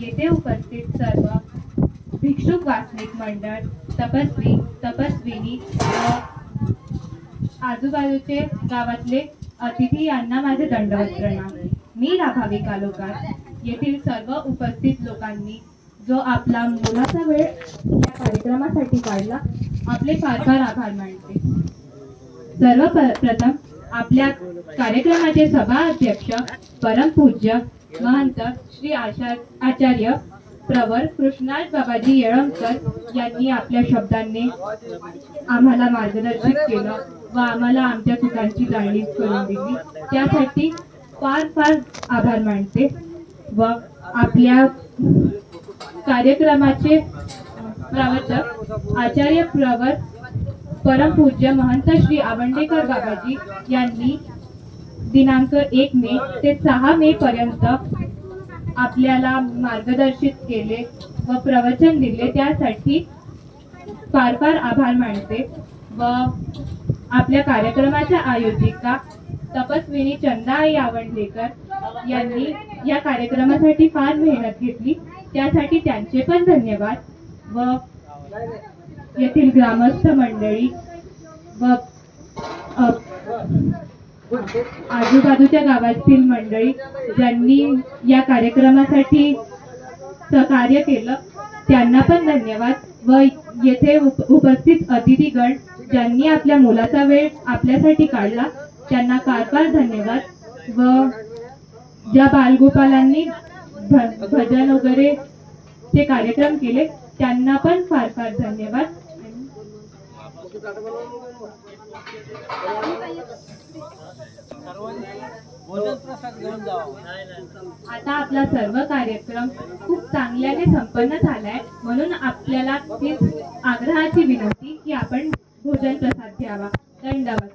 येथे उपस्थित सर्व भिक्षुक वाचनिक मंडळ, तपस्वी तपस्विनी व आजूबाजूचे गावातले अतिथी यांना माझे दंडवत प्रणाम। मी राभावी कालोकार येथील सर्व उपस्थित लोकांनी जो आपला मोलाचा वेळ या कार्यक्रमासाठी काढला, आपले फार फार आभार मानते। सर्वप्रथम आपल्या कार्यक्रमाचे सभा अध्यक्ष परमपूज्य महंत श्री आचार्य प्रवर कृष्णाज बाबाजी येळंकर यांनी आपल्या शब्दांनी आम्हाला मार्गदर्शित केलं व आम्हाला आमच्या चुकांची जाणीव करून दिली, त्यासाठी फार फार आभार मानते। व आपल्या कार्यक्रमाचे प्रवचक आचार्य प्रवर परमपूज्य महंत श्री आवंडेकर बाबाजी यांनी दिनांक 1 मे ते 6 मे पर्यंत आपल्याला मार्गदर्शित केले व प्रवचन दिले, त्यासाठी फार फार आभार मानते। व आपल्या कार्यक्रमाच्या आयोजिका तपस्विनी चंदाई आवंडेकर यांनी या कार्यक्रमासाठी फार मेहनत घेतली, त्यासाठी त्यांचे पण धन्यवाद। व येथील ग्रामस्थ मंडळी व आजूबाजूच्या गावातील मंडळी ज्यांनी या कार्यक्रमासाठी सहकार्य केलं, त्यांना पण धन्यवाद। व येथे उपस्थित अतिथीगण ज्यांनी आपल्या मोलाचा वेळ आपल्यासाठी काढला, त्यांना फार फार धन्यवाद। व ज्या बालगोपालांनी भजन वगैरे चे कार्यक्रम केले, त्यांना पण फार फार धन्यवाद। आता आपला सर्व कार्यक्रम खूप चांगल्याने संपन्न झालाय, म्हणून आपल्याला आग्रहाची विनंती की आपण भोजन प्रसाद घ्यावा। धन्यवाद।